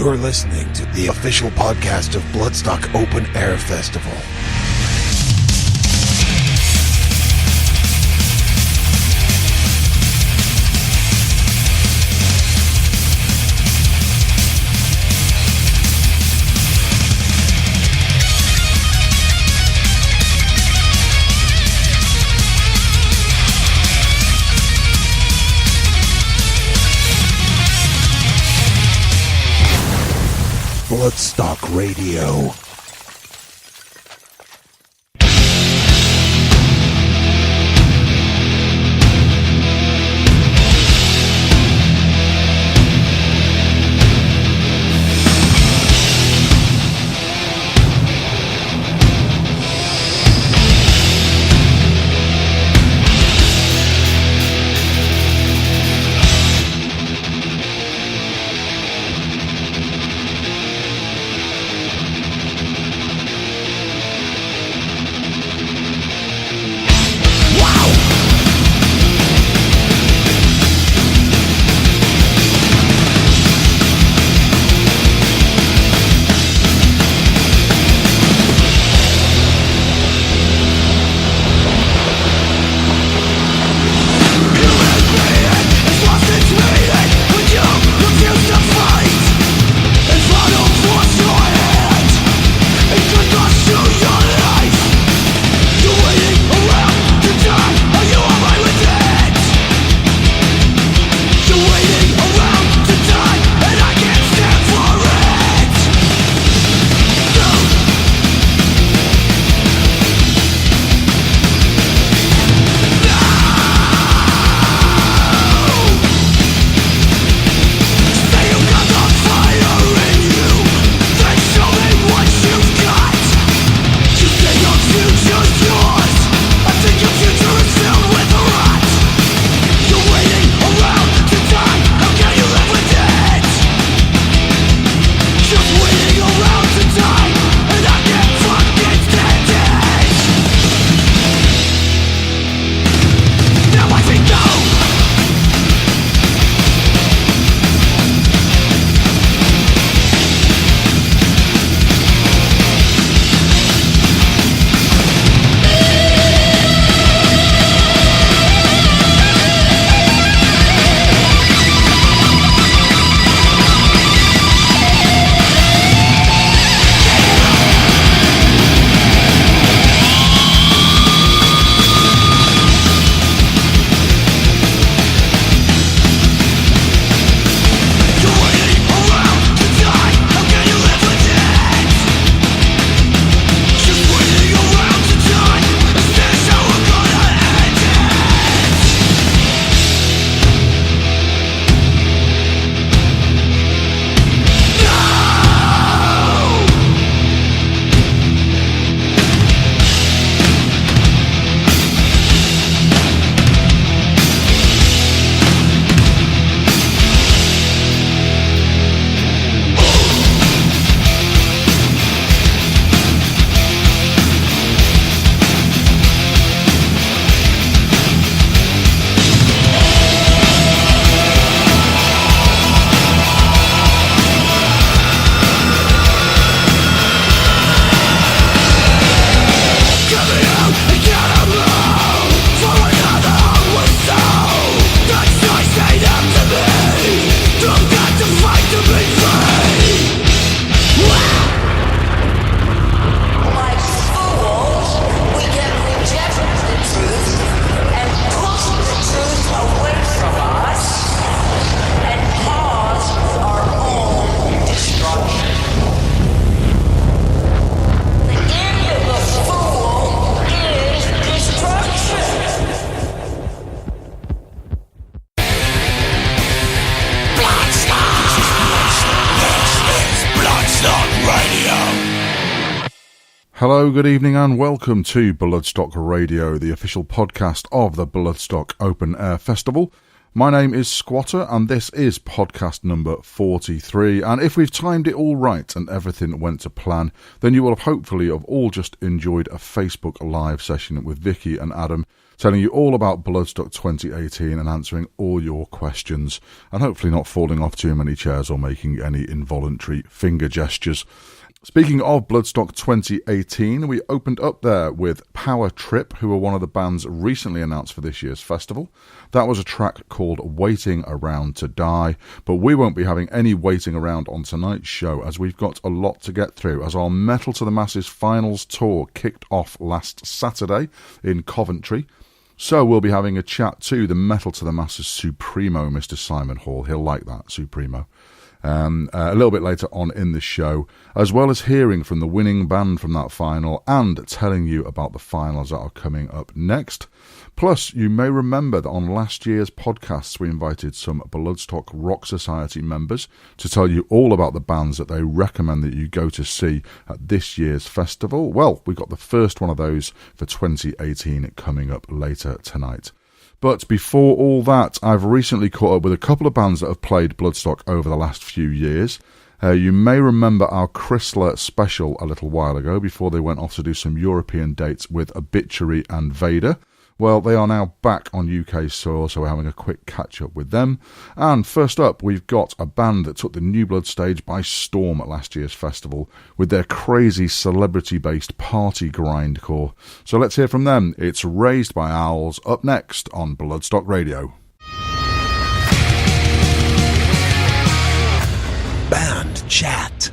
You're listening to the official podcast of Bloodstock Open Air Festival. Bloodstock Radio. Hello, good evening and welcome to Bloodstock Radio, the official podcast of the Bloodstock Open Air Festival. My name is Squatter and this is podcast number 43, and if we've timed it all right and everything went to plan, then you will have hopefully have all just enjoyed a Facebook live session with Vicky and Adam telling you all about Bloodstock 2018 and answering all your questions, and hopefully not falling off too many chairs or making any involuntary finger gestures. Speaking of Bloodstock 2018, we opened up there with Power Trip, who are one of the bands recently announced for this year's festival. That was a track called Waiting Around to Die, but we won't be having any waiting around on tonight's show, as we've got a lot to get through, as our Metal to the Masses finals tour kicked off last Saturday in Coventry. So we'll be having a chat to the Metal to the Masses Supremo, Mr. Simon Hall. He'll like that, Supremo. A little bit later on in the show, as well as hearing from the winning band from that final and telling you about the finals that are coming up next. Plus, you may remember that on last year's podcasts we invited some Bloodstock Rock Society members to tell you all about the bands that they recommend that you go to see at this year's festival. Well, we got the first one of those for 2018 coming up later tonight. But before all that, I've recently caught up with a couple of bands that have played Bloodstock over the last few years. You may remember our Chrysler special a little while ago, before they went off to do some European dates with Obituary and Vader. Well, they are now back on UK soil, so we're having a quick catch-up with them. And first up, we've got a band that took the New Blood stage by storm at last year's festival with their crazy celebrity-based party grindcore. So let's hear from them. It's Raised by Owls, up next on Bloodstock Radio. Band chat.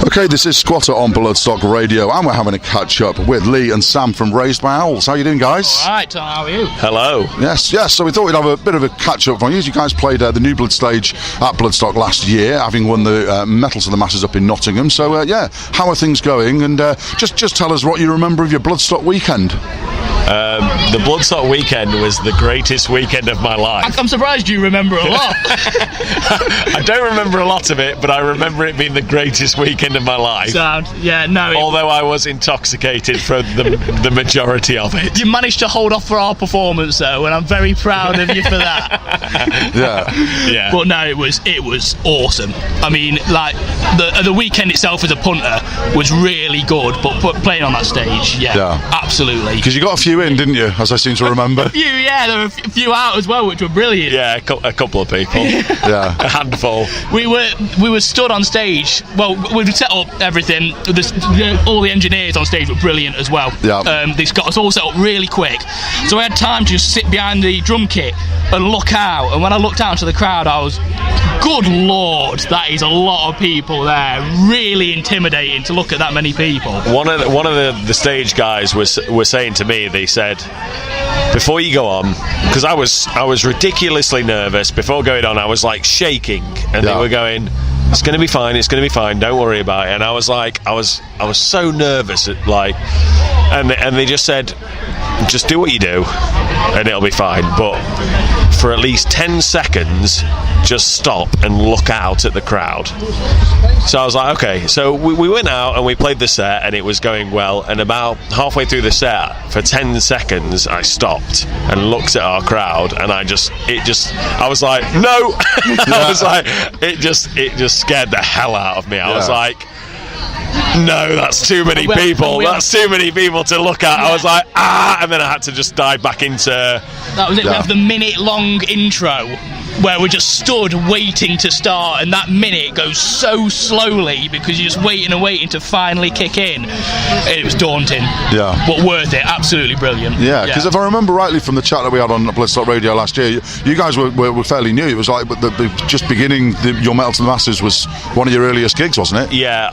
Okay, this is Squatter on Bloodstock Radio, and we're having a catch-up with Lee and Sam from Raised by Owls. How you doing, guys? All right, Tom, how are you? Hello. Yes, so we thought we'd have a bit of a catch-up from you. You guys played the New Blood stage at Bloodstock last year, having won the Metal to the Masses up in Nottingham. So, how are things going? And just tell us what you remember of your Bloodstock weekend. The Bloodstock weekend was the greatest weekend of my life. I'm surprised you remember a lot. I don't remember a lot of it, but I remember it being the greatest weekend of my life. Although I was intoxicated for the majority of it. You managed to hold off for our performance, though, and I'm very proud of you for that. Yeah. But no, it was awesome. I mean, like the weekend itself as a punter was really good, but playing on that stage, absolutely. Because you got a few in, didn't you? As I seem to remember. A few, there were a few out as well, which were brilliant. Yeah, a couple of people. Yeah, a handful. We were stood on stage. Well, we set up everything. All the engineers on stage were brilliant as well. Yeah. They got us all set up really quick, so I had time to just sit behind the drum kit and look out. And when I looked out into the crowd, I was, good lord, that is a lot of people there. Really intimidating to look at that many people. One of the stage guys were saying to me, they said, before you go on, because I was ridiculously nervous before going on. I was like shaking, and they were going, it's going to be fine, don't worry about it. And I was like, I was so nervous, and they just said, just do what you do and it'll be fine, but for at least 10 seconds just stop and look out at the crowd. So I was like, okay. So we went out and we played the set, and it was going well, and about halfway through the set, for 10 seconds I stopped and looked at our crowd, and I was like, no. I was like, it just scared the hell out of me. I was like, no, that's too many people. That's too many people to look at. I was like, and then I had to just dive back into... That was it. We have the minute-long intro where we just stood waiting to start, and that minute goes so slowly because you're just waiting to finally kick in. It was daunting. Yeah. But worth it. Absolutely brilliant. Yeah, because if I remember rightly from the chat that we had on Bloodstock Radio last year, you guys were fairly new. It was like just beginning your Metal to the Masses was one of your earliest gigs, wasn't it? Yeah,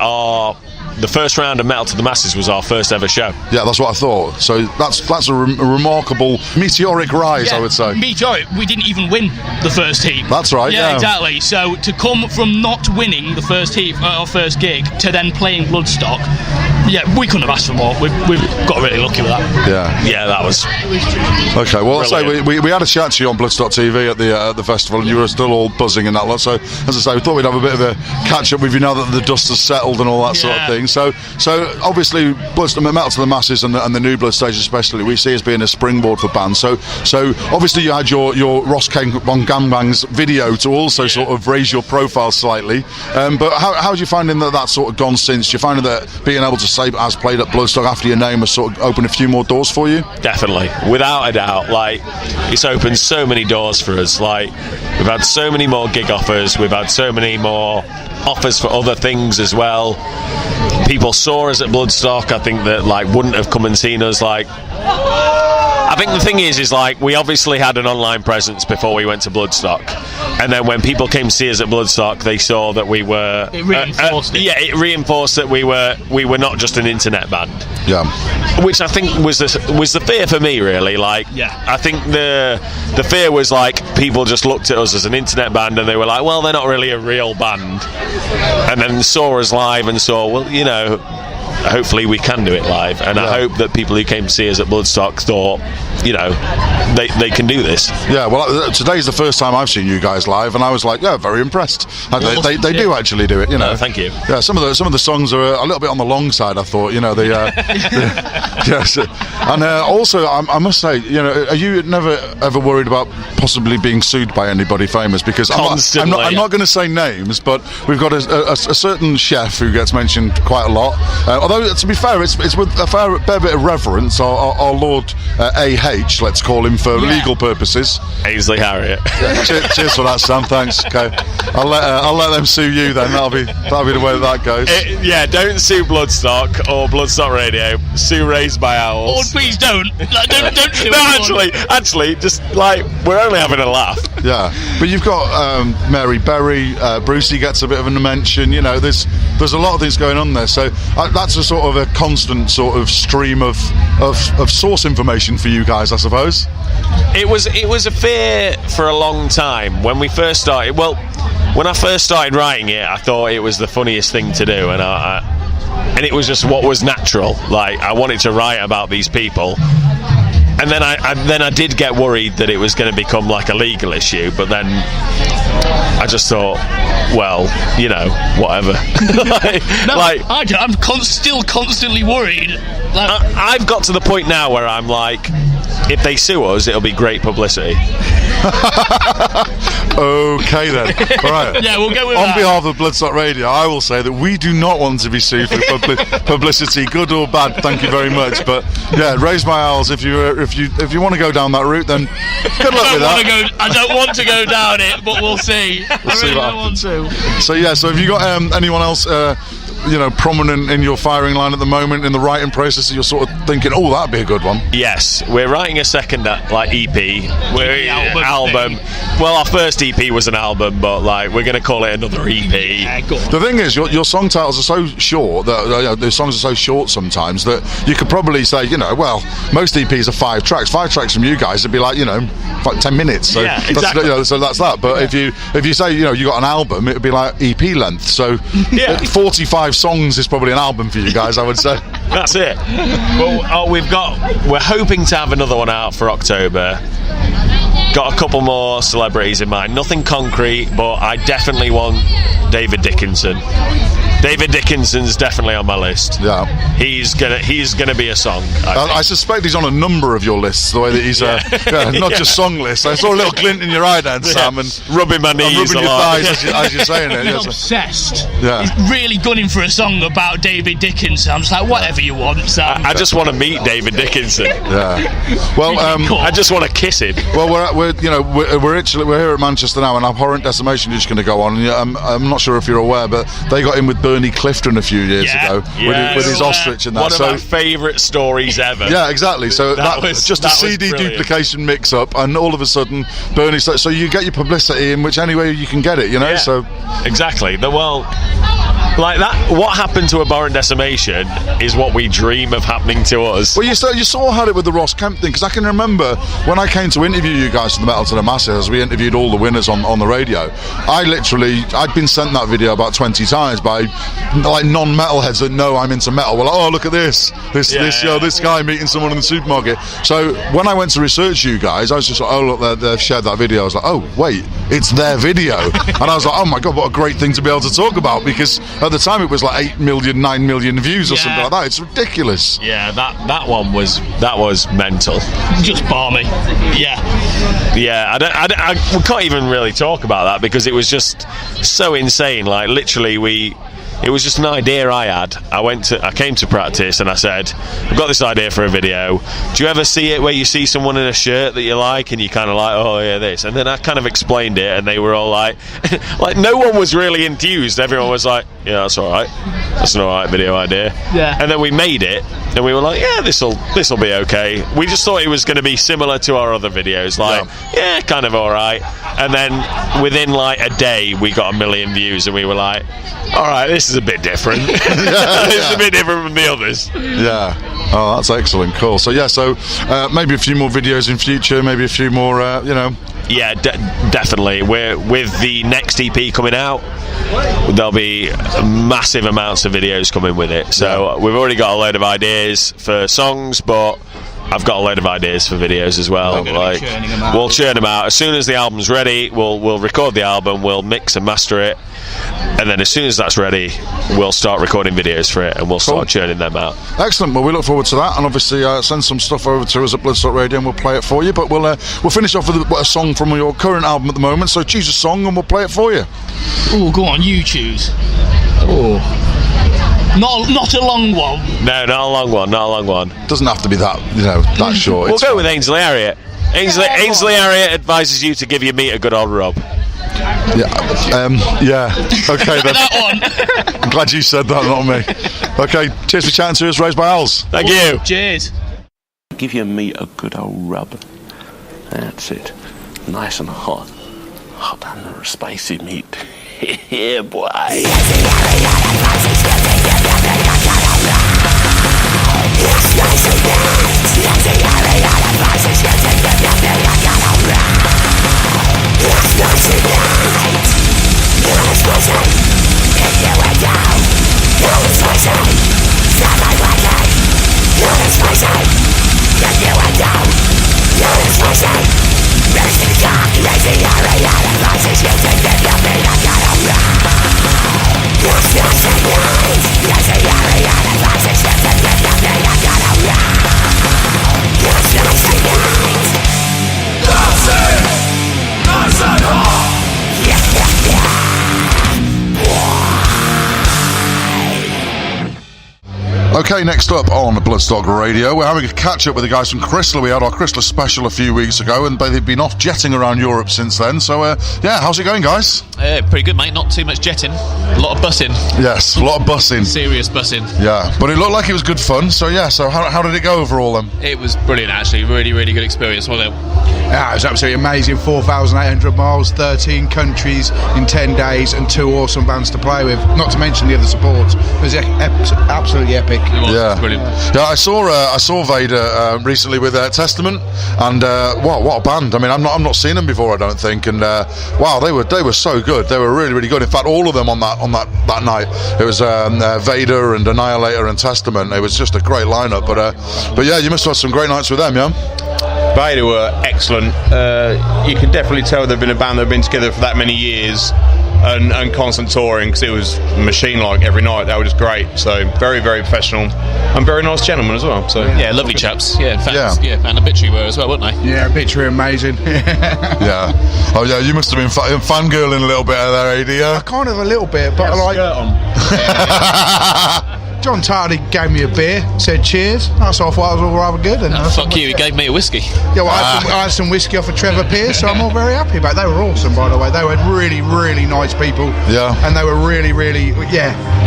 the first round of Metal to the Masses was our first ever show. Yeah, that's what I thought. So that's a remarkable meteoric rise, I would say. Meteoric. We didn't even win the first heat. That's right. Yeah, exactly. So to come from not winning the first heat, our first gig, to then playing Bloodstock, we couldn't have asked for more. We've got really lucky with that. Yeah, that was okay. Well, so we had a chat to you on Bloodstock TV at the festival, and you were still all buzzing and that lot. So as I say, we thought we'd have a bit of a catch up with you now that the dust has settled and all that sort of thing. So obviously Metal to the Masses and the New Blood stage especially, we see as being a springboard for bands. So obviously you had your Ross King von Gangbang's video to also sort of raise your profile slightly. But how are you finding that sort of gone since? You're finding that being able to say has played at Bloodstock after your name has sort of opened a few more doors for you? Definitely, without a doubt. Like, it's opened so many doors for us. Like, we've had so many more gig offers, we've had so many more offers for other things as well. People saw us at Bloodstock, I think, that like wouldn't have come and seen us. Like, I think the thing is like, we obviously had an online presence before we went to Bloodstock, and then when people came to see us at Bloodstock, they saw that we were. It reinforced it. Yeah, it reinforced that we were not just an internet band. Yeah. Which I think was the fear for me, really. Like, yeah. I think the fear was like, people just looked at us as an internet band and they were like, well, they're not really a real band, and then saw us live and saw, well, you know, hopefully we can do it live, and I hope that people who came to see us at Bloodstock thought, you know, they can do this. Yeah, well, today's the first time I've seen you guys live, and I was like, yeah, very impressed. They do actually do it, you know. Thank you. Yeah, some of the songs are a little bit on the long side, I thought, you know. Yes, and also I must say, you know, are you never ever worried about possibly being sued by anybody famous? Because I'm not going to say names, but we've got a certain chef who gets mentioned quite a lot. Although, to be fair, it's with a fair bit of reverence. Our Lord A.H., let's call him for legal purposes. Ainsley Harriott. Yeah, cheers for that, Sam. Thanks. Okay, I'll let them sue you then. That'll be the way that goes. Don't sue Bloodstock or Bloodstock Radio. Sue Raised by Owls. Oh, please don't. Like, don't sue No, actually, just like, we're only having a laugh. Yeah, but you've got Mary Berry, Brucey gets a bit of a mention. You know, there's a lot of things going on there. So that's a sort of a constant sort of stream of source information for you guys, I suppose. It was a fear for a long time when we first started. Well, when I first started writing it, I thought it was the funniest thing to do, and it was just what was natural. Like, I wanted to write about these people. And then I did get worried that it was going to become like a legal issue, but then I just thought, well, you know, whatever. I'm still constantly worried. Like, I've got to the point now where I'm like, if they sue us, it'll be great publicity. Okay then. All right. Yeah, we'll go with On that. behalf of Bloodstock Radio, I will say that we do not want to be sued for publicity, good or bad. Thank you very much. But yeah, Raise My Owls. If you want to go down that route, then good luck with that. I don't want to go down it, but we'll see. We'll see what happens. So yeah, so have you got anyone else, you know, prominent in your firing line at the moment in the writing process that you're sort of thinking, oh, that'd be a good one? Yes, we're writing a second EP. Album. Well, our first EP was an album, but like, we're going to call it another EP. Yeah, go on. The thing is, your song titles are so short that the songs are so short sometimes that you could probably say, you know, well, most EPs are 5 tracks. 5 tracks from you guys would be like, you know, like 10 minutes. So yeah, exactly. So that's that. But if you say, you know, you got an album, it would be like EP length. So 45 songs is probably an album for you guys, I would say. That's it. Well, we're hoping to have another one out for October. Got a couple more celebrities in mind. Nothing concrete, but I definitely want David Dickinson. David Dickinson's definitely on my list. Yeah, he's gonna be a song. I suspect he's on a number of your lists. The way that he's not just song lists. I saw a little glint in your eye then, Sam, and rubbing my knees, rubbing your thighs as you're saying it. He's obsessed. Yeah, he's really gunning for a song about David Dickinson. I'm just like, whatever you want, Sam. I just want to meet David Dickinson. Yeah. Well, I just want to kiss him. Well, we're here at Manchester now, and Abhorrent Decimation is just going to go on. And I'm not sure if you're aware, but they got in with Bernie Clifton a few years ago with his ostrich and that. One of my favourite stories ever. Yeah, exactly. So that was just a CD duplication mix-up, and all of a sudden, Bernie. So you get your publicity in which any way you can get it, you know. Yeah, so exactly. Like that, what happened to Abhorrent Decimation is what we dream of happening to us. Well, you saw had it with the Ross Kemp thing, because I can remember when I came to interview you guys for the Metal to the Masses, we interviewed all the winners on the radio. I'd been sent that video about 20 times by like non-metalheads that know I'm into metal. Well, oh, look at this guy meeting someone in the supermarket. So when I went to research you guys, I was just like, oh look, they've shared that video. I was like, oh wait, it's their video. And I was like, oh my god, what a great thing to be able to talk about, because at the time it was like 8 million, 9 million views or something like that. It's ridiculous. Yeah, that one was mental. Just balmy. Yeah. We can't even really talk about that because it was just so insane. Like literally, we it was just an idea I had. I came to practice and I said, I've got this idea for a video. Do you ever see it where you see someone in a shirt that you like and you kind of like, oh yeah, this? And then I kind of explained it and they were all like, like no one was really enthused. Everyone was like, yeah, that's all right. That's an all right video idea. Yeah. And then we made it and we were like, yeah, this'll be okay. We just thought it was going to be similar to our other videos, like, yeah, kind of all right. And then within like a day, we got 1 million views and we were like, all right, this is a bit different. This is a bit different from the others. Yeah. Oh, that's excellent. Cool. So maybe a few more videos in future, maybe a few more, Yeah, definitely. We're with the next EP coming out. There'll be massive amounts of videos coming with it. So we've already got a load of ideas for songs, but I've got a load of ideas for videos as well. Like, we'll churn them out as soon as the album's ready. We'll record the album, we'll mix and master it, and then as soon as that's ready, we'll start recording videos for it, and we'll start churning them out. Excellent. Well, we look forward to that, and obviously send some stuff over to us at Bloodstock Radio, and we'll play it for you. But we'll finish off with a song from your current album at the moment. So choose a song, and we'll play it for you. Oh, go on, you choose. Oh. Not a long one. No, not a long one. Not a long one. Doesn't have to be that, that short. We'll go with Ainsley Harriott. Ainsley Harriott advises you to give your meat a good old rub. Yeah. Okay then. That one. I'm glad you said that, not me. Okay. Cheers for chatting to us. Raised by Owls. Thank you. Cheers. Give your meat a good old rub. That's it. Nice and hot. Hot and spicy meat. Yeah, boy. Okay, next up on Bloodstock Radio, we're having a catch-up with the guys from Chrysler. We had our Chrysler special a few weeks ago, and they've been off jetting around Europe since then. So, how's it going, guys? Pretty good, mate. Not too much jetting. A lot of bussing. Yes, a lot of bussing. Serious bussing. Yeah, but it looked like it was good fun. So, how did it go overall then? It was brilliant, actually. Really, really good experience, wasn't it? Yeah, it was absolutely amazing. 4,800 miles, 13 countries in 10 days, and 2 awesome bands to play with. Not to mention the other support. It was absolutely epic. It was. Yeah, Brilliant. Yeah, I saw Vader recently with Testament, and what a band! I mean, I'm not seen them before, I don't think. And wow, they were so good. They were really, really good. In fact, all of them on that night. It was Vader and Annihilator and Testament. It was just a great lineup. But yeah, you must have had some great nights with them, yeah. Vader were excellent. You can definitely tell they've been a band that have been together for that many years and constant touring, because it was machine-like every night. They were just great. So very, very professional and very nice gentlemen as well. So yeah, lovely chaps. Yeah, in fact, and Obituary were as well, weren't they? Yeah, Obituary amazing. Yeah. Oh yeah, you must have been fangirling a little bit of their AD. Kind of a little bit, but like. John Tardy gave me a beer, said cheers. So I thought it was all rather good. And fuck you, he gave me a whiskey. Yeah, well, I had some whiskey off of Trevor Pierce, so I'm all very happy about it. They were awesome, by the way. They were really, really nice people. Yeah. And they were really, really,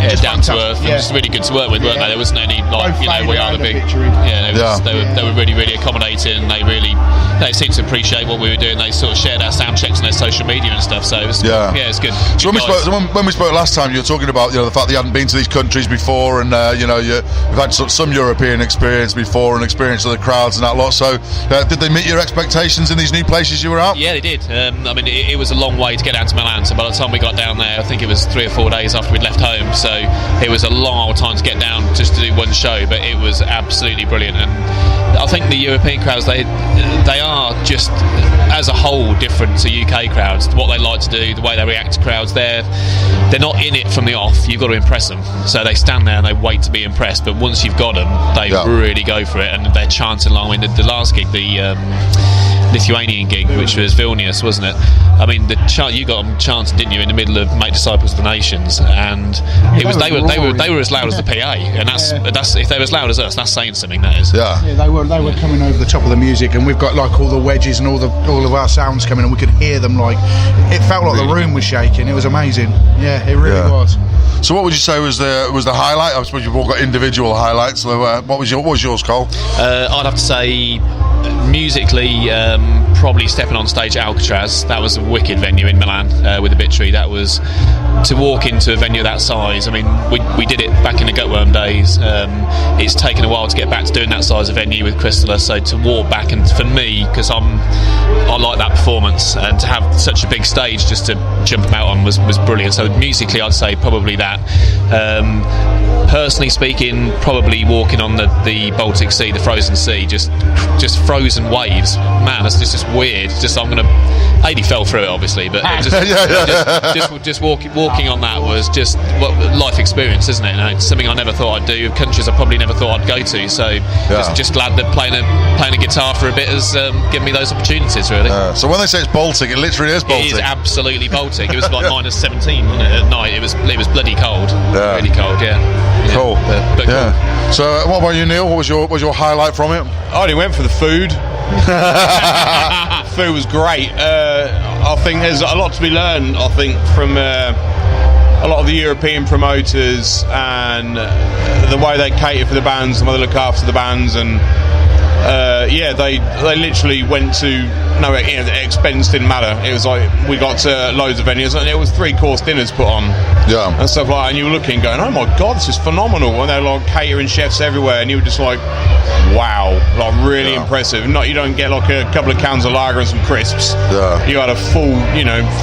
just down to earth. Yeah. Just really good to work with, weren't they? There wasn't any, like, we are the big. They were really, really accommodating. They seemed to appreciate what we were doing. They sort of shared our sound checks on their social media and stuff. So it was, it's good. So when we spoke last time, you were talking about the fact that you hadn't been to these countries before, and you've had some European experience before and experience of the crowds and that lot. So did they meet your expectations in these new places you were at? Yeah, they did. I mean, it was a long way to get down to Milan. So by the time we got down there, I think it was 3 or 4 days after we'd left home. So it was a long old time to get down just to do one show. But it was absolutely brilliant. And I think the European crowds, they are just as a whole different to UK crowds. What they like to do, the way they react to crowds, they're not in it from the off. You've got to impress them. So they stand there and they wait to be impressed. But once you've got them, they really go for it, and they're chanting along. I mean, the last gig, the Lithuanian gig, which was Vilnius, wasn't it? I mean, you got them chanting, didn't you, in the middle of Make Disciples of the Nations, and they were as loud as the PA, and that's if they're as loud as us, that's saying something. That is. Yeah, they were coming over the top of the music, and we've got like all the wedges and all of our sounds coming, and we could hear them. Like, it felt like the room was shaking. It was amazing. Yeah, it really was. So what would you say was the highlight? I suppose you've all got individual highlights. So what was yours, Cole? I'd have to say musically, probably stepping on stage at Alcatraz. That was a wicked venue in Milan with the Bittery. That was, to walk into a venue that size. I mean, we did it back in the Gutworm days. It's taken a while to get back to doing that size of venue with Crystala. So to walk back, and for me, because I like that performance, and to have such a big stage just to jump out on was brilliant. So musically, I'd say probably that. Personally speaking, probably walking on the Baltic Sea, the frozen sea, just frozen waves. Man, that's just weird. Adi fell through it, obviously, but just walking on that was just life experience, isn't it? You know, it's something I never thought I'd do. Countries I probably never thought I'd go to. So just glad that playing a guitar for a bit has given me those opportunities, really. So when they say it's Baltic, it literally is Baltic. It is absolutely Baltic. It was like -17, wasn't it, at night? It was bloody cold. Really cold. Yeah. Cool. But cool. So what about you, Neil? What was your highlight from it? I only went for the food. Food was great. I think there's a lot to be learned, I think, from a lot of the European promoters, and the way they cater for the bands, the way they look after the bands, and they literally went to the expense didn't matter. It was like we got to loads of venues, and it was 3-course dinners put on, and stuff like that. And you were looking, going, "Oh my God, this is phenomenal!" And they're like catering chefs everywhere, and you were just like, "Wow, like really impressive." You don't get like a couple of cans of lager and some crisps. You had a full,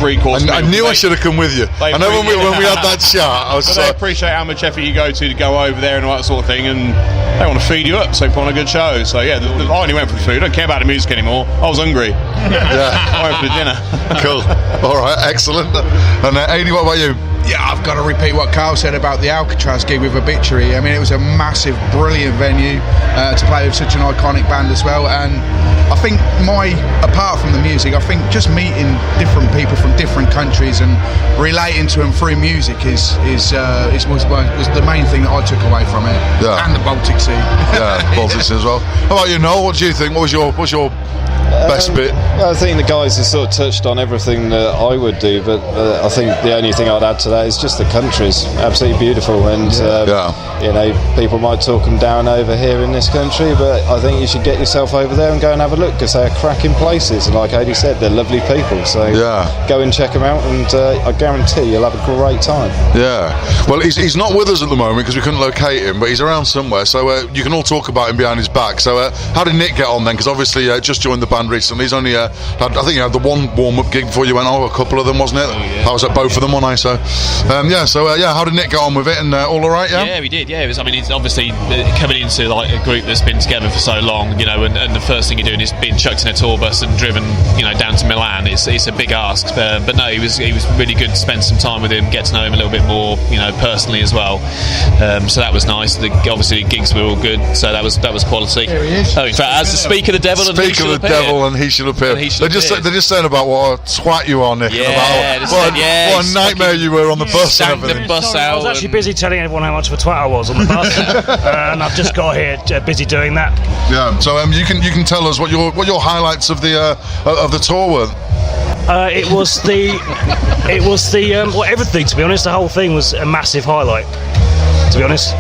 3-course. I knew I should have come with you. I know when we had that chat, they appreciate how much effort you go to go over there and all that sort of thing, and they want to feed you up, so put on a good show. So yeah, I only went for the food. I don't care about the music anymore. I was hungry. I went for the dinner. Cool. All right, excellent. And Adi, what about you? Yeah, I've got to repeat what Carl said about the Alcatraz gig with Obituary. I mean, it was a massive, brilliant venue to play with such an iconic band as well. And I think apart from the music, I think just meeting different people from different countries and relating to them through music was the main thing that I took away from it. Yeah. And the Baltic Sea. Yeah, Baltic Sea as well. How about you, Noel? What do you think? What was your best bit? I think the guys have sort of touched on everything that I would do, but I think the only thing I'd add to that is just the country's absolutely beautiful, and people might talk them down over here in this country, but I think you should get yourself over there and go and have a look, because they're cracking places, and like Adi said, they're lovely people, so go and check them out, and I guarantee you'll have a great time. Well, he's not with us at the moment because we couldn't locate him, but he's around somewhere, so you can all talk about him behind his back. So how did Nick get on then? Because obviously just joined the band recently. He's only I think you had the one warm-up gig before you went on, a couple of them, wasn't it? I was at both of them, wasn't I? So how did Nick get on with it? And all right? Yeah, we did. Yeah, it was. I mean, it's obviously coming into like a group that's been together for so long, and the first thing you're doing is being chucked in a tour bus and driven, down to Milan. It's a big ask, but no, he was really good to spend some time with him, get to know him a little bit more, personally as well. So that was nice. Obviously the gigs were all good, so that was quality. There he is. Oh, in fact, as the speak of the devil, and he should appear. They're just saying about what a twat you are, Nick. Yeah, and about what a nightmare you were on the bus. And the bus out. I was actually busy telling everyone how much of a twat I was on the bus, and I've just got here busy doing that. Yeah. So you can tell us what your highlights of the tour were. It was everything, to be honest. The whole thing was a massive highlight, to be honest.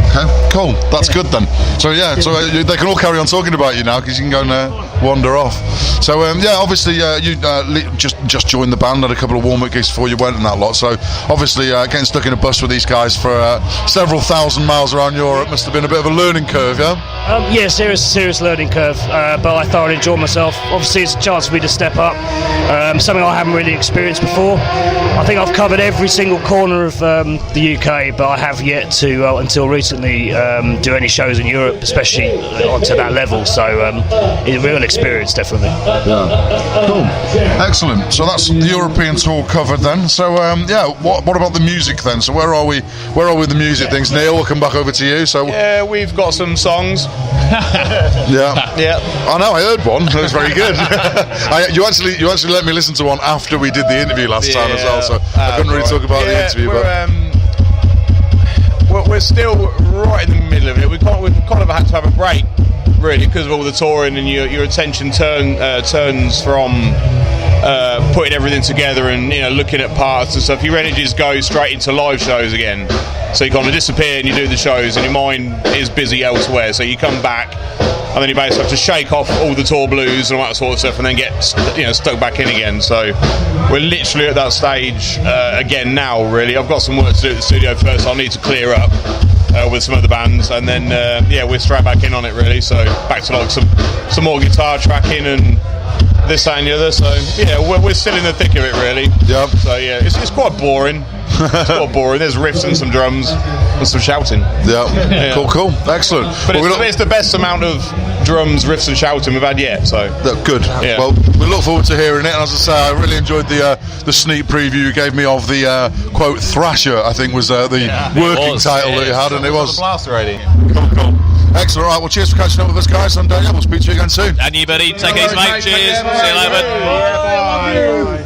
Okay, cool. That's good then. So they can all carry on talking about you now, because you can go and wander off. So obviously you just joined the band, had a couple of warm-up gigs before you went and that lot. So obviously getting stuck in a bus with these guys for several thousand miles around Europe must have been a bit of a learning curve, yeah? Yeah, serious learning curve. But I thoroughly enjoyed myself. Obviously, it's a chance for me to step up. Something I haven't really experienced before. I think I've covered every single corner of the UK, but I have yet to, until recently, do any shows in Europe, especially onto that level. So, really experience, definitely. Yeah. Cool. Excellent. So that's the European tour covered then. So what about the music then? So where are we with the music things? Neil, we'll come back over to you. So yeah, we've got some songs. Yeah. I know, I heard one. It was very good. You actually let me listen to one after we did the interview last time as well, so I couldn't really talk about the interview. We're still right in the middle of it. We've kind of had to have a break, really, because of all the touring, and your attention turns from putting everything together and looking at parts and stuff. Your energies go straight into live shows again. So you kind of disappear and you do the shows, and your mind is busy elsewhere. So you come back, and then you basically have to shake off all the tour blues and all that sort of stuff, and then get stuck back in again. So we're literally at that stage again now. Really, I've got some work to do at the studio first. I'll need to clear up with some other bands, and then we're straight back in on it. Really, so back to like some more guitar tracking and this, that, and the other. So yeah, we're still in the thick of it, really. Yeah. So yeah, it's quite boring. It's quite boring. There's riffs and some drums and some shouting. Yeah. Cool. Excellent. But it's the best amount of drums, riffs, and shouting we've had yet. So good. Yeah. Well, we look forward to hearing it. And as I say, I really enjoyed the sneak preview you gave me of the quote Thrasher. I think was the working title that you had, and it was Blaster Radio. Cool. Excellent. All right. Well, cheers for catching up with us, guys, and we'll speak to you again soon. And you, buddy. Take it easy, mate. Cheers. See you later. Bye.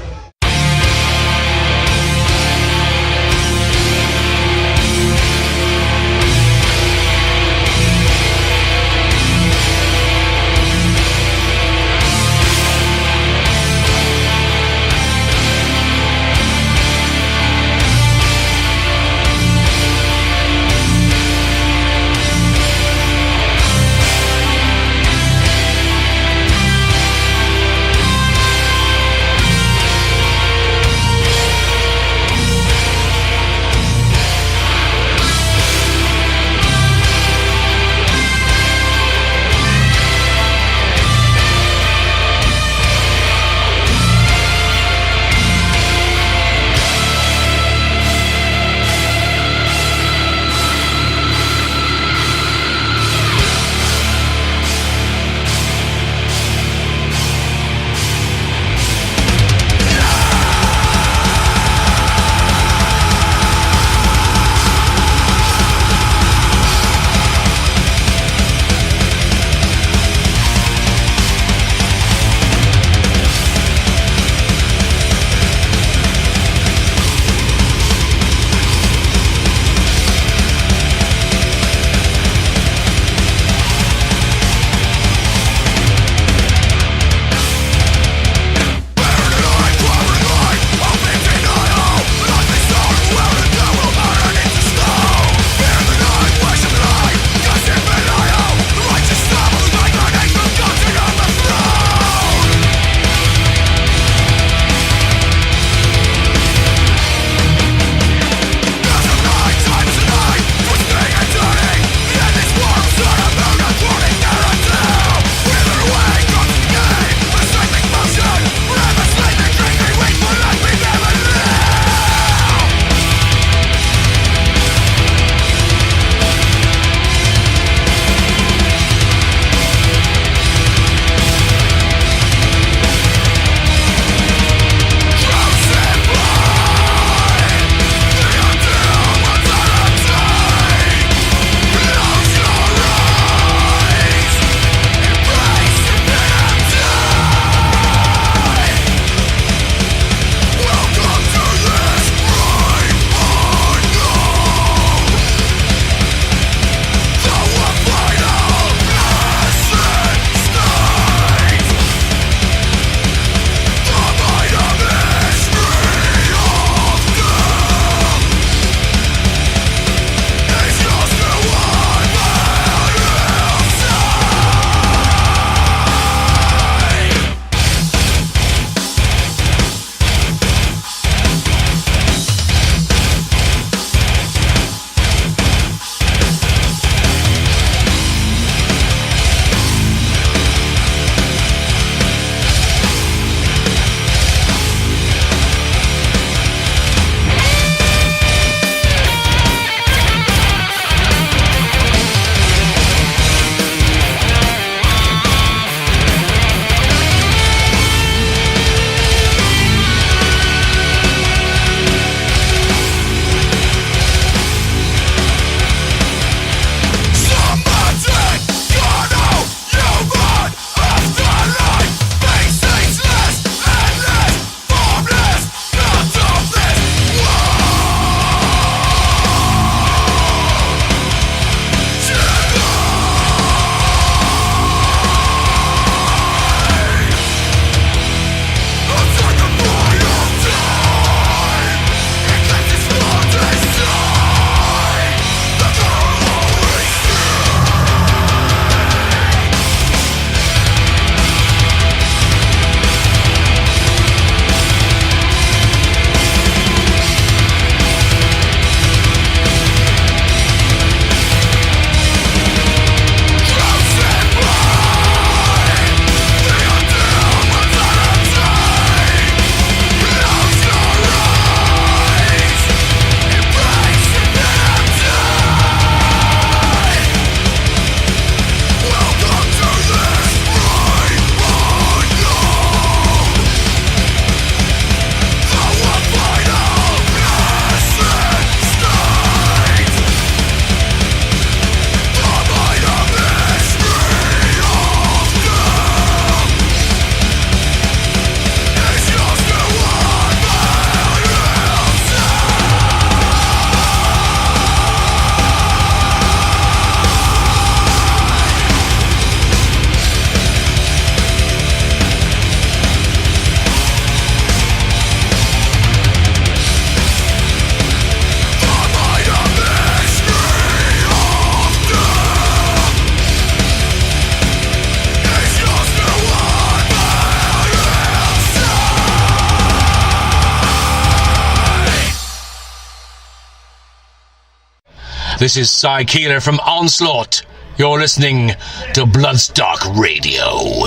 This is Cy Keeler from Onslaught. You're listening to Bloodstock Radio.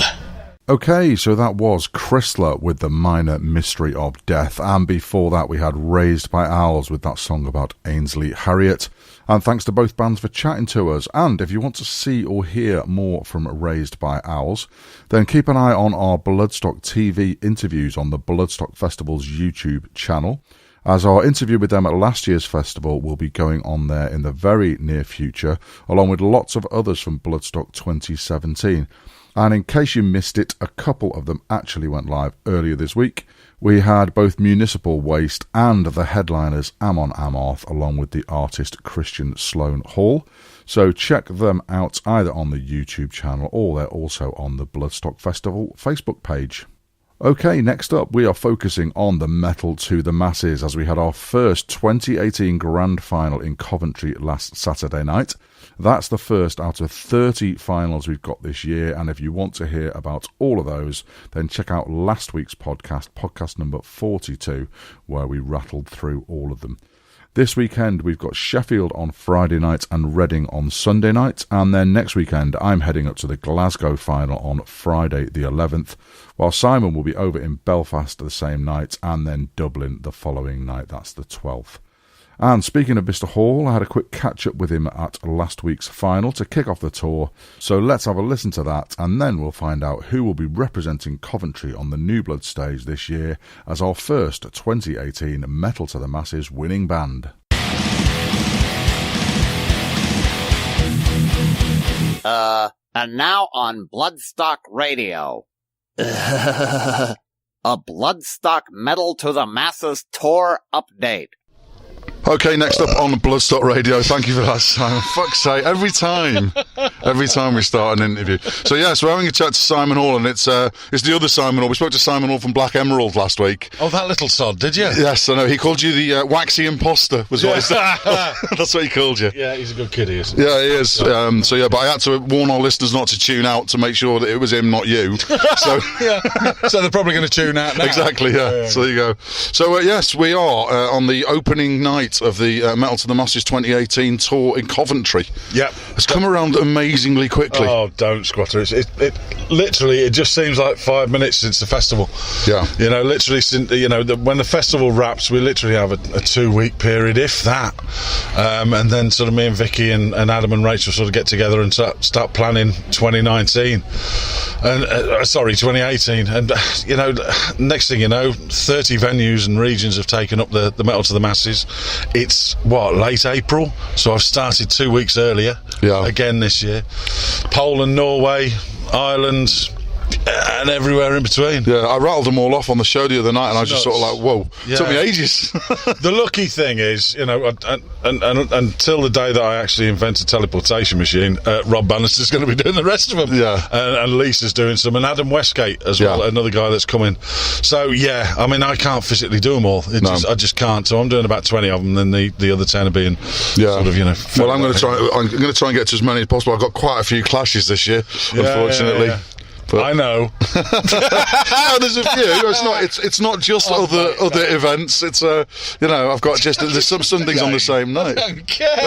Okay, so that was Chrysler with The Minor Mystery of Death, and before that we had Raised by Owls with that song about Ainsley Harriott. And thanks to both bands for chatting to us, and if you want to see or hear more from Raised by Owls, then keep an eye on our Bloodstock TV interviews on the Bloodstock Festival's YouTube channel, as our interview with them at last year's festival will be going on there in the very near future, along with lots of others from Bloodstock 2017. And in case you missed it, a couple of them actually went live earlier this week. We had both Municipal Waste and the headliners Amon Amarth, along with the artist Christian Sloan Hall. So check them out either on the YouTube channel or they're also on the Bloodstock Festival Facebook page. Okay, next up we are focusing on the Metal to the Masses, as we had our first 2018 Grand Final in Coventry last Saturday night. That's the first out of 30 finals we've got this year, and if you want to hear about all of those, then check out last week's podcast number 42, where we rattled through all of them. This weekend we've got Sheffield on Friday night and Reading on Sunday night, and then next weekend I'm heading up to the Glasgow final on Friday the 11th, while Simon will be over in Belfast the same night, and then Dublin the following night, that's the 12th. And speaking of Mr. Hall, I had a quick catch-up with him at last week's final to kick off the tour, so let's have a listen to that, and then we'll find out who will be representing Coventry on the New Blood stage this year as our first 2018 Metal to the Masses winning band. And now on Bloodstock Radio. A Bloodstock Metal to the Masses tour update. Okay, next up on Bloodstock Radio. Thank you for that, Simon. Fuck's sake, every time we start an interview. So yes, we're having a chat to Simon Hall, and it's the other Simon Hall. We spoke to Simon Hall from Black Emerald last week. Oh, that little sod, did you? Yes, I know. He called you the waxy imposter, was what he said. That's what he called you. Yeah, he's a good kid, he is. Yeah, he is. But I had to warn our listeners not to tune out to make sure that it was him, not you. So yeah, so they're probably going to tune out now. Exactly, yeah. So there you go. So yes, we are on the opening night of the Metal to the Masses 2018 tour in Coventry. Yep. It's come around amazingly quickly. Oh, don't, Squatter. It just seems like 5 minutes since the festival. Yeah. You know, literally, since, when the festival wraps, we literally have a 2-week period, if that. And then sort of me and Vicky and Adam and Rachel sort of get together and start planning 2019. And 2018. And, next thing you know, 30 venues and regions have taken up the Metal to the Masses. It's late April, so I've started 2 weeks earlier again this year. Poland, Norway, Ireland, and everywhere in between. Yeah, I rattled them all off on the show the other night, and I was just sort of like, whoa, it took me ages. The lucky thing is, and until the day that I actually invent a teleportation machine, Rob Bannister's going to be doing the rest of them. Yeah. And Lisa's doing some, and Adam Westgate as well, another guy that's coming. So, I can't physically do them all. I just can't. So I'm doing about 20 of them, and then the other 10 are being sort of, Well, I'm going to try and get to as many as possible. I've got quite a few clashes this year, unfortunately. Yeah. But I know. No, there's a few. It's not just other events. It's I've got there's some things on the same night. I don't care.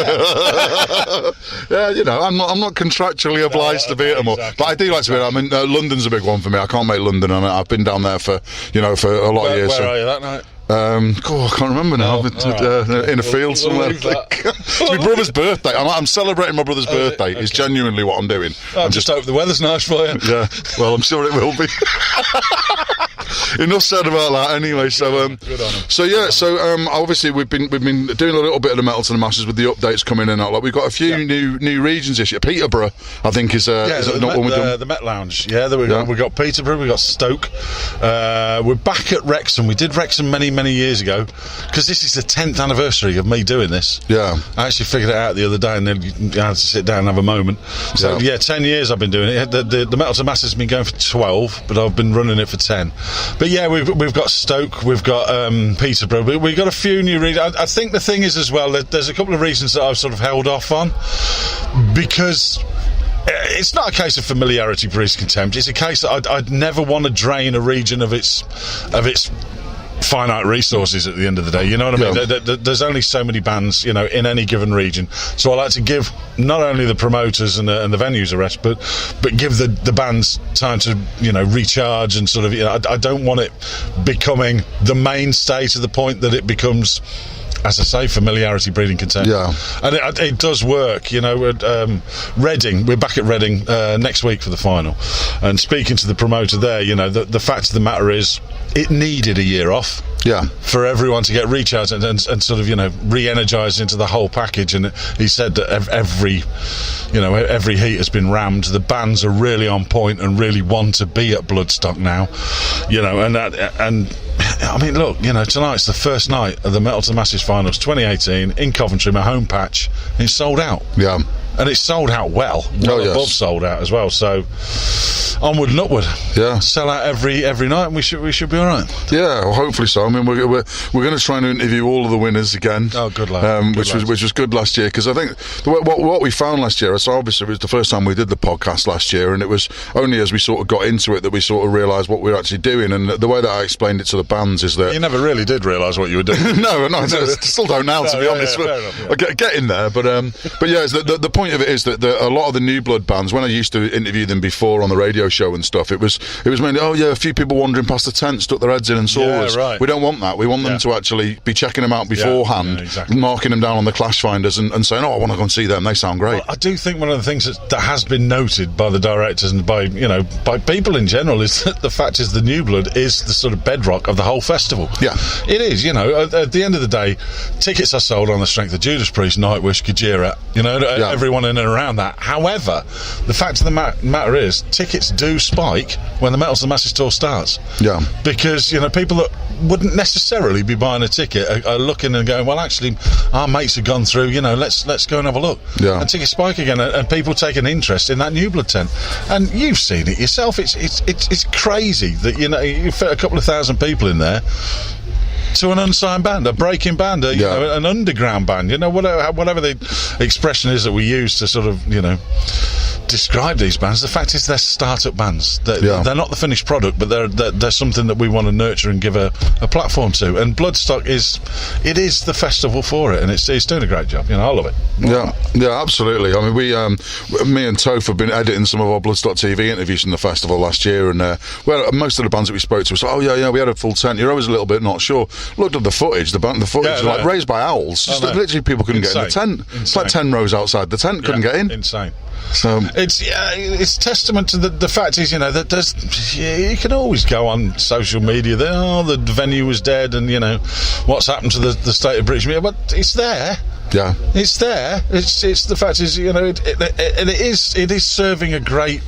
Yeah, I'm not contractually obliged to be at them all, but I do like to be. I mean, London's a big one for me. I can't make London. I've been down there for a lot of years. Where are you that night? I can't remember now. In a field somewhere. It's my brother's birthday. I'm celebrating my brother's birthday. Okay. It's genuinely what I'm doing. I just hope the weather's nice for you. Yeah, well, I'm sure it will be. Enough said about that anyway. So obviously we've been doing a little bit of the Metal to the Masses with the updates coming in out. Like we've got a few new regions this year. Peterborough, I think, is the Met Lounge. Yeah, we've got Peterborough, we've got Stoke. We're back at Wrexham. We did Wrexham many years ago because this is the 10th anniversary of me doing this. Yeah, I actually figured it out the other day, and then I had to sit down and have a moment. So 10 years I've been doing it. The Metal to the Masses has been going for 12, but I've been running it for 10. But yeah, we've got Stoke, we've got Peterborough, we've got a few new regions. I think the thing is as well that there's a couple of reasons that I've sort of held off on, because it's not a case of familiarity breeds contempt. It's a case that I'd never want to drain a region of its finite resources at the end of the day, you know what I mean? There's only so many bands, you know, in any given region, so I like to give not only the promoters and the venues a rest, but give the bands time to, you know, recharge and sort of, you know, I don't want it becoming the mainstay to the point that it becomes, as I say, familiarity breeding contempt. Yeah, and it does work, you know. Reading, we're back at Reading next week for the final, and speaking to the promoter there, you know, the fact of the matter is, it needed a year off. Yeah, for everyone to get recharged and sort of, you know, re-energised into the whole package. And he said that every heat has been rammed. The bands are really on point and really want to be at Bloodstock now, you know. And I mean, look, you know, tonight's the first night of the Metal to the Masses Finals 2018 in Coventry, my home patch. It's sold out. Yeah. And it's sold out well above sold out as well. So onward and upward. Yeah. Sell out every night, and we should be all right. Yeah, well, hopefully so. I mean, we're going to try and interview all of the winners again. Oh, good lad. Which was good last year, because I think what we found last year. So obviously it was the first time we did the podcast last year, and it was only as we sort of got into it that we sort of realised what we were actually doing. And the way that I explained it to the bands is that you never really did realise what you were doing. no, I still don't now, to be honest. I get in there, but yeah, the point of it is that a lot of the new blood bands, when I used to interview them before on the radio show and stuff, it was mainly, a few people wandering past the tent stuck their heads in and saw us. Right. We don't want that. We want them to actually be checking them out beforehand, marking them down on the Clash Finders and saying, I want to go and see them, they sound great. Well, I do think one of the things that has been noted by the directors and by people in general is that the fact is the new blood is the sort of bedrock of the whole festival. Yeah, it is. You know, at the end of the day, tickets are sold on the strength of Judas Priest, Nightwish, Gojira, you know, everyone in and around that. However, the fact of the matter is, tickets do spike when the Metal to the Masses tour starts. Yeah, because, you know, people that wouldn't necessarily be buying a ticket are looking and going, well, actually, our mates have gone through, you know, let's go and have a look. Yeah, and tickets spike again, and people take an interest in that new blood tent. And you've seen it yourself. It's crazy that, you know, you fit a couple of thousand people in there to an unsigned band, a breaking band, you know, an underground band, you know, whatever the expression is that we use to sort of, you know, describe these bands. The fact is, they're start-up bands. They're not the finished product, but they're something that we want to nurture and give a platform to. And Bloodstock is the festival for it, and it's doing a great job. You know, I love it. Yeah, absolutely. I mean, me and Toph have been editing some of our Bloodstock TV interviews from the festival last year, and most of the bands that we spoke to were like, we had a full tent. You're always a little bit not sure. Looked at the footage. The footage was like raised by owls. Just literally, people couldn't get in the tent. It's like 10 rows outside the tent. Couldn't get in. Insane. So it's testament to the fact is, you know, that you can always go on social media that the venue was dead, and, you know, what's happened to the state of British media, but it's there. Yeah, it's there. It's the fact is, you know, it is serving a great.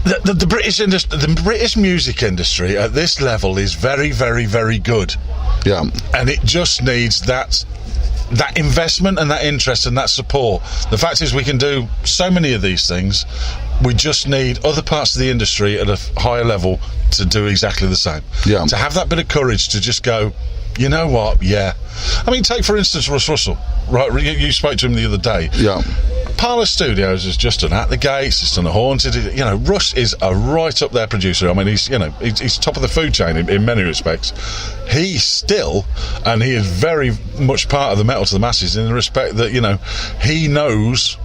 The British industry, the British music industry at this level is very, very, very good. Yeah, and it just needs that investment and that interest and that support. The fact is, we can do so many of these things. We just need other parts of the industry at a higher level to do exactly the same. Yeah, to have that bit of courage to just go, you know what? Yeah, I mean, take for instance Russ Russell. Right, you spoke to him the other day. Yeah. Parlour Studios has just done At the Gates, it's done a Haunted. You know, Russ is a right up there producer. I mean, he's top of the food chain in many respects. He's still, and he is very much part of the Metal to the Masses in the respect that, you know, he knows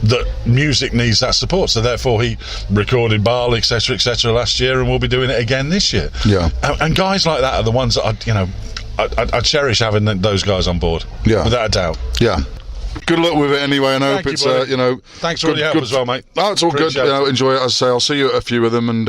that music needs that support, so therefore he recorded Baal, etc., last year, and we'll be doing it again this year. Yeah, and guys like that are the ones that I cherish having those guys on board. Yeah, without a doubt. Yeah. Good luck with it anyway, and I hope it's, you know... Thanks for all your help as well, mate. Oh, it's all good. You know, enjoy it, as I say. I'll see you at a few of them, and,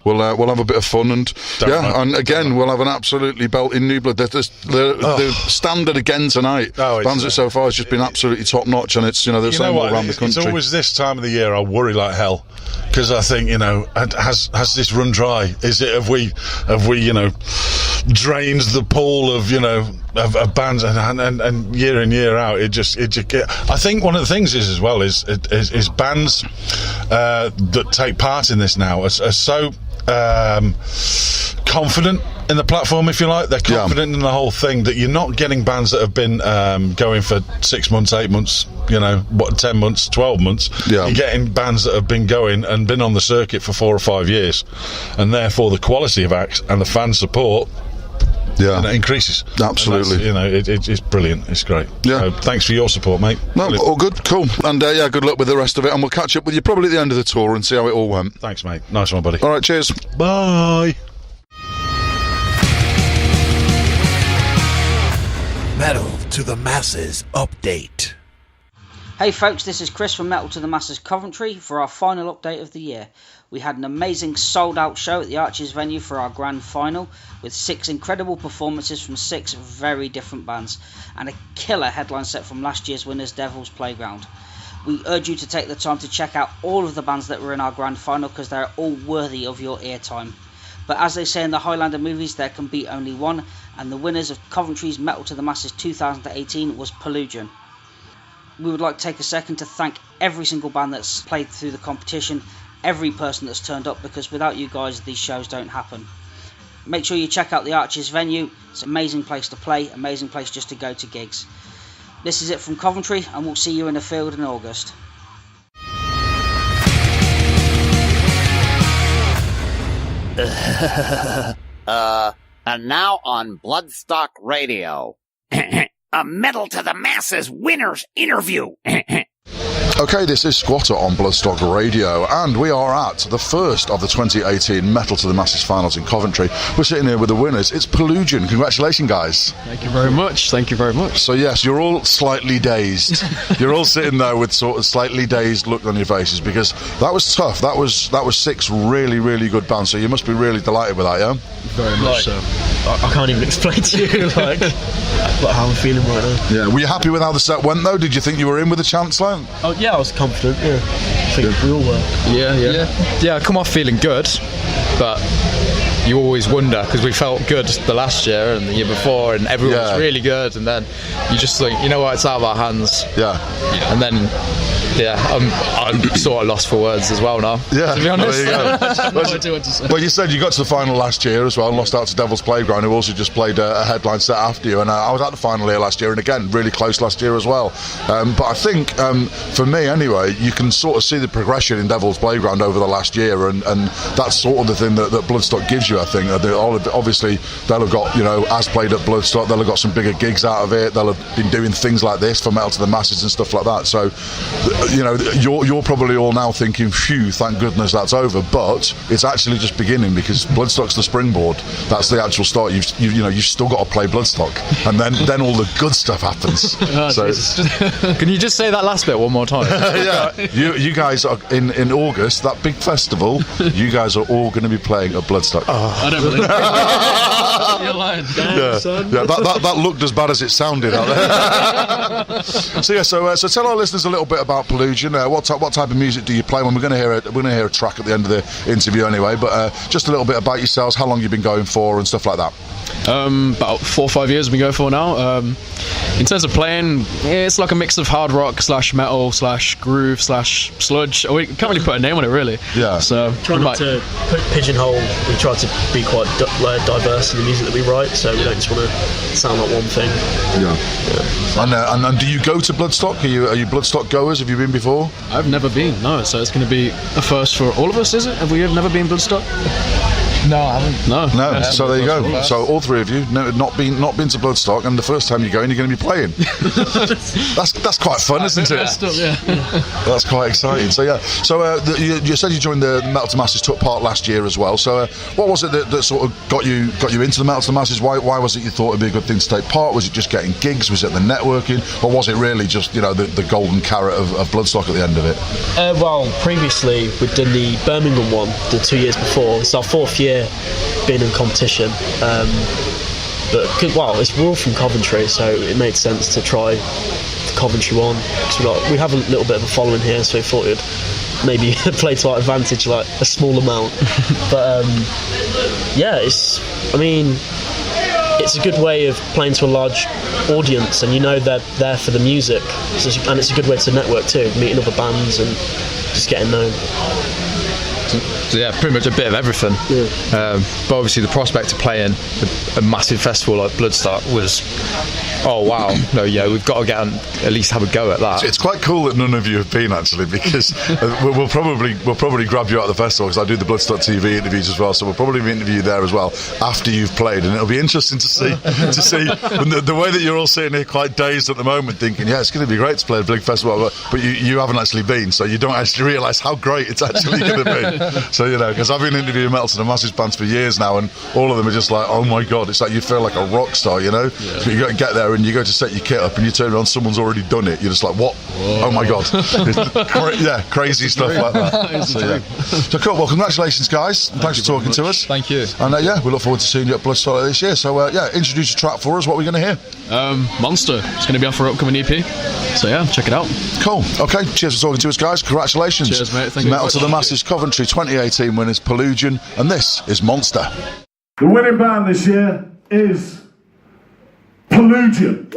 we'll have a bit of fun, and, and again, we'll have an absolutely belting new blood. The standard again tonight. Bands so far has just been absolutely top-notch, and it's, you know, there's so more around the country. It's always this time of the year I worry like hell, because I think, you know, has this run dry? Is it, have we, you know, drained the pool of, you know, of bands, and year in, year out, it just I think one of the things is as well is bands that take part in this now are so confident in the platform, if you like. They're confident in the whole thing, that you're not getting bands that have been going for 6 months, 8 months, 10 months, 12 months. You're getting bands that have been going and been on the circuit for 4 or 5 years, and therefore the quality of acts and the fan support increases. Absolutely. It's brilliant. It's great. So thanks for your support, mate. No, all good, cool. And good luck with the rest of it, and we'll catch up with you probably at the end of the tour and see how it all went. Thanks, mate. Nice one, buddy. All right, cheers. Bye. Metal to the Masses update. Hey folks, this is Chris from Metal to the Masses Coventry for our final update of the year. We had an amazing sold-out show at the Arches venue for our grand final, with 6 incredible performances from 6 very different bands, and a killer headline set from last year's winners, Devil's Playground. We urge you to take the time to check out all of the bands that were in our grand final, because they're all worthy of your airtime. But as they say in the Highlander movies, there can be only one, and the winners of Coventry's Metal to the Masses 2018 was Pelusion. We would like to take a second to thank every single band that's played through the competition, every person that's turned up, because without you guys these shows don't happen. Make sure you check out the Arches venue. It's an amazing place to play, amazing place just to go to gigs. This is it from Coventry, and we'll see you in the field in August. And now on Bloodstock Radio, a Metal to the Masses winners interview. Okay, this is Squatter on Bloodstock Radio, and we are at the first of the 2018 Metal to the Masses finals in Coventry. We're sitting here with the winners. It's Pelusion. Congratulations, guys. Thank you very much. Thank you very much. So yes, you're all slightly dazed. You're all sitting there with sort of slightly dazed look on your faces, because that was tough. That was 6 really, really good bands. So you must be really delighted with that, yeah? Very much so. I can't even explain to you like how I'm feeling right now. Yeah. Were you happy with how the set went though? Did you think you were in with a chance, like? Oh yeah, I was confident. Yeah, I think we all were. Yeah. I come off feeling good, but you always wonder, because we felt good the last year and the year before, and everyone was really good, and then you just think, you know what, it's out of our hands. And then I'm sort of lost for words as well now. To be honest. Well, you said you got to the final last year as well and lost out to Devil's Playground, who also just played a headline set after you, and I was at the final here last year, and again really close last year as well. But I think for me anyway, you can sort of see the progression in Devil's Playground over the last year, and that's sort of the thing that Bloodstock gives you, I think. Obviously they'll have got, as played at Bloodstock, they'll have got some bigger gigs out of it, they'll have been doing things like this for Metal to the Masses and stuff like that. So you're probably all now thinking, phew, thank goodness that's over, but it's actually just beginning, because Bloodstock's the springboard. That's the actual start. You've still got to play Bloodstock, and then all the good stuff happens. Can you just say that last bit one more time? You guys are in August, that big festival. You guys are all going to be playing at Bloodstock. I don't believe it. You're lying. That looked as bad as it sounded out there. So tell our listeners a little bit about Pelusion. What type of music do you play? We're going to hear a track at the end of the interview anyway, but just a little bit about yourselves, how long you've been going for and stuff like that. About 4 or 5 years we've been going for now. In terms of playing, it's like a mix of hard rock / metal / groove / sludge. We can't really put a name on it, really. So try not to pigeonhole. We try to be quite diverse in the music that we write, so we don't just want to sound like one thing. And do you go to Bloodstock? Are you Bloodstock goers? Have you been before? I've never been, no, so it's going to be a first for all of us, is it? Have we never been Bloodstock? No, I haven't. No. So there you go. So all 3 of you not been to Bloodstock, and the first time you're going to be playing. That's quite fun, isn't it? That's quite exciting. So you said you joined the Metal to Masses, took part last year as well. So what was it that sort of got you into the Metal to Masses? Why was it you thought it'd be a good thing to take part? Was it just getting gigs? Was it the networking, or was it really just the golden carrot of Bloodstock at the end of it? Well, previously we'd done the Birmingham one the 2 years before. It's our 4th year being in competition, but we're all from Coventry, so it made sense to try the Coventry one, because we have a little bit of a following here, so we thought it would maybe play to our advantage, like a small amount. But it's a good way of playing to a large audience, and they're there for the music, and it's a good way to network too, meeting other bands and just getting known. So yeah, pretty much a bit of everything. But obviously the prospect of playing a massive festival like Bloodstock was, oh wow, no, yeah, we've got to get on, at least have a go at that. It's quite cool that none of you have been, actually, because we'll probably grab you out of the festival, because I do the Bloodstock TV interviews as well, so we'll probably interview you there as well after you've played, and it'll be interesting to see when the way that you're all sitting here quite dazed at the moment, thinking, yeah, it's going to be great to play a big festival, but you haven't actually been, so you don't actually realise how great it's actually going to be. So, you know, because I've been interviewing Metal to the Masses bands for years now, and all of them are just like, oh my god, it's like you feel like a rock star, you know. So you got to get there and you go to set your kit up and you turn around, someone's already done it. You're just like, what? Whoa. Oh my god. Crazy stuff like that. So cool. Well, congratulations, guys. Thanks for talking to us. Thank you. And we look forward to seeing you at Bloodstock this year. So introduce a track for us. What are we going to hear? Monster. It's going to be off our upcoming EP. So yeah, check it out. Cool. Okay. Cheers for talking to us, guys. Congratulations. Cheers, mate. Thank you. Metal to the Masses Coventry 2018 winners Pelagian, and this is Monster. The winning band this year is Pelagian.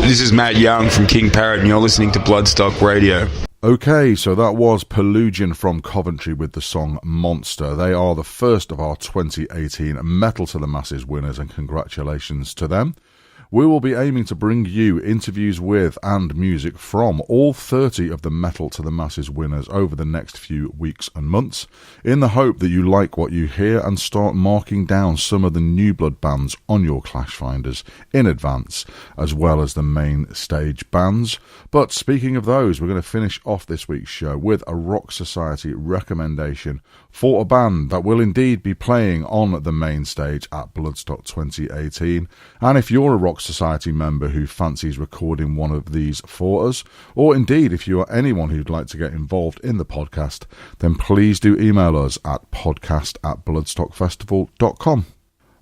This is Matt Young from King Parrot, and you're listening to Bloodstock Radio. Okay, so that was Pelugian from Coventry with the song Monster. They are the first of our 2018 Metal to the Masses winners, and congratulations to them. We will be aiming to bring you interviews with and music from all 30 of the Metal to the Masses winners over the next few weeks and months, in the hope that you like what you hear and start marking down some of the new blood bands on your Clash Finders in advance, as well as the main stage bands. But speaking of those, we're going to finish off this week's show with a Rock Society recommendation for a band that will indeed be playing on the main stage at Bloodstock 2018. And if you're a Rock Society member who fancies recording one of these for us, or indeed if you are anyone who'd like to get involved in the podcast, then please do email us at podcast@bloodstockfestival.com.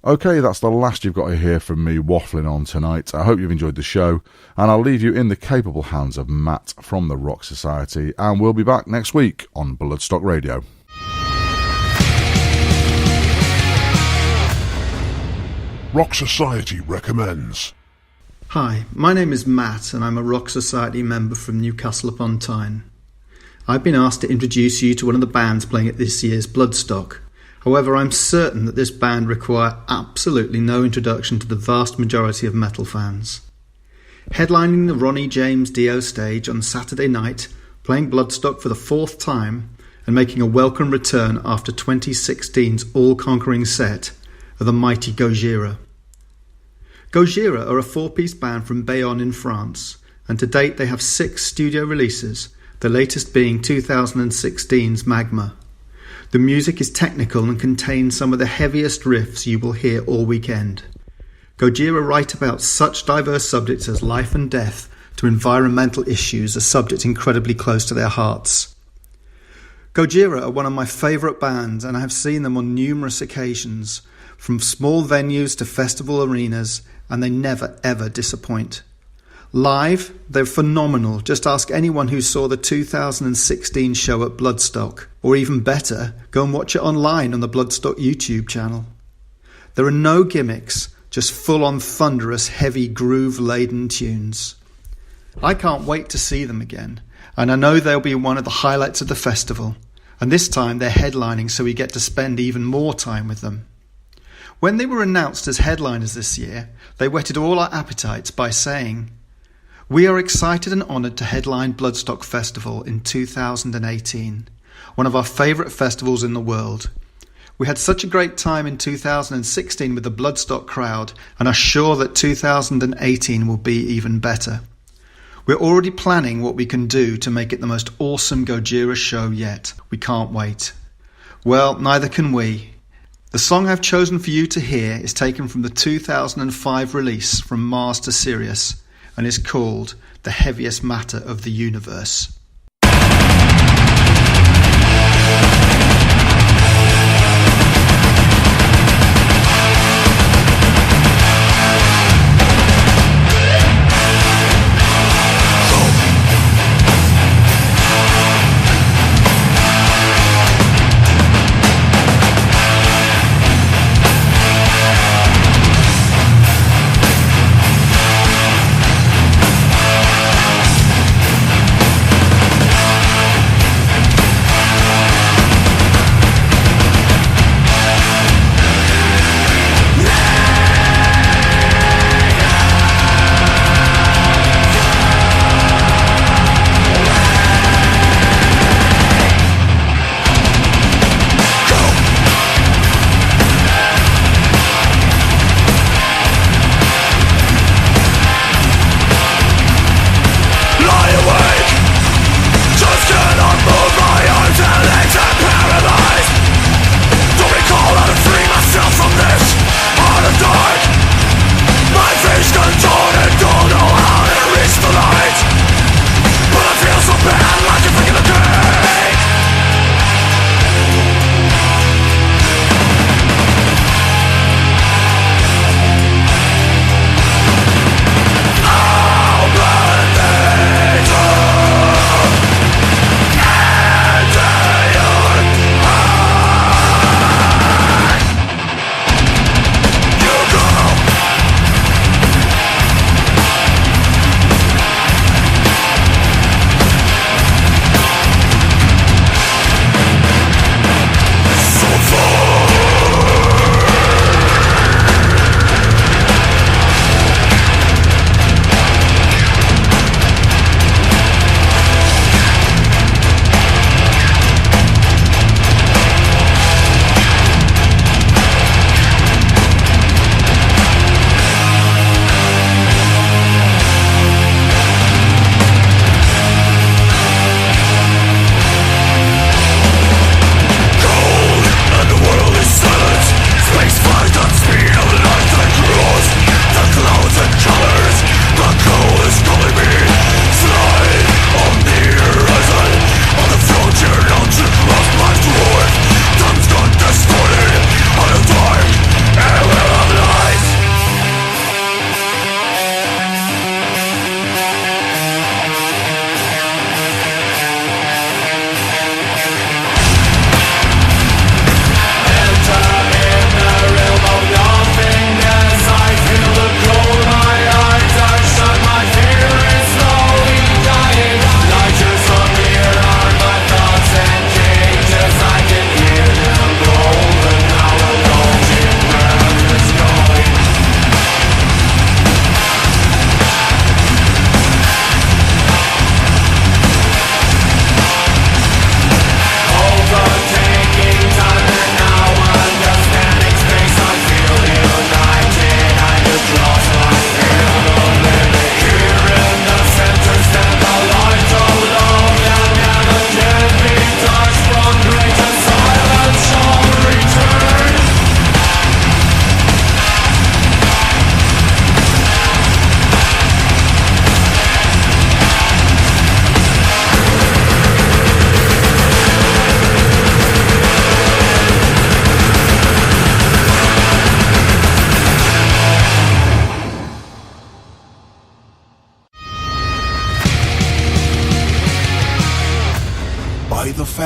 Okay, that's the last you've got to hear from me waffling on tonight. I hope you've enjoyed the show, and I'll leave you in the capable hands of Matt from the Rock Society, and we'll be back next week on Bloodstock Radio. Rock Society recommends. Hi, my name is Matt and I'm a Rock Society member from Newcastle upon Tyne. I've been asked to introduce you to one of the bands playing at this year's Bloodstock. However, I'm certain that this band require absolutely no introduction to the vast majority of metal fans. Headlining the Ronnie James Dio stage on Saturday night, playing Bloodstock for the 4th time and making a welcome return after 2016's all-conquering set are the mighty Gojira. Gojira are a 4-piece band from Bayonne in France, and to date they have 6 studio releases, the latest being 2016's Magma. The music is technical and contains some of the heaviest riffs you will hear all weekend. Gojira write about such diverse subjects as life and death to environmental issues, a subject incredibly close to their hearts. Gojira are one of my favourite bands, and I have seen them on numerous occasions, from small venues to festival arenas, and they never ever disappoint. Live, they're phenomenal. Just ask anyone who saw the 2016 show at Bloodstock, or even better, go and watch it online on the Bloodstock YouTube channel. There are no gimmicks, just full-on thunderous, heavy groove-laden tunes. I can't wait to see them again, and I know they'll be one of the highlights of the festival, and this time they're headlining, so we get to spend even more time with them. When they were announced as headliners this year, they whetted all our appetites by saying, "We are excited and honoured to headline Bloodstock Festival in 2018, one of our favourite festivals in the world. We had such a great time in 2016 with the Bloodstock crowd and are sure that 2018 will be even better. We're already planning what we can do to make it the most awesome Gojira show yet. We can't wait." Well, neither can we. The song I've chosen for you to hear is taken from the 2005 release From Mars to Sirius and is called The Heaviest Matter of the Universe.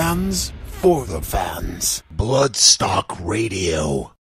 fans, for the fans. Bloodstock Radio.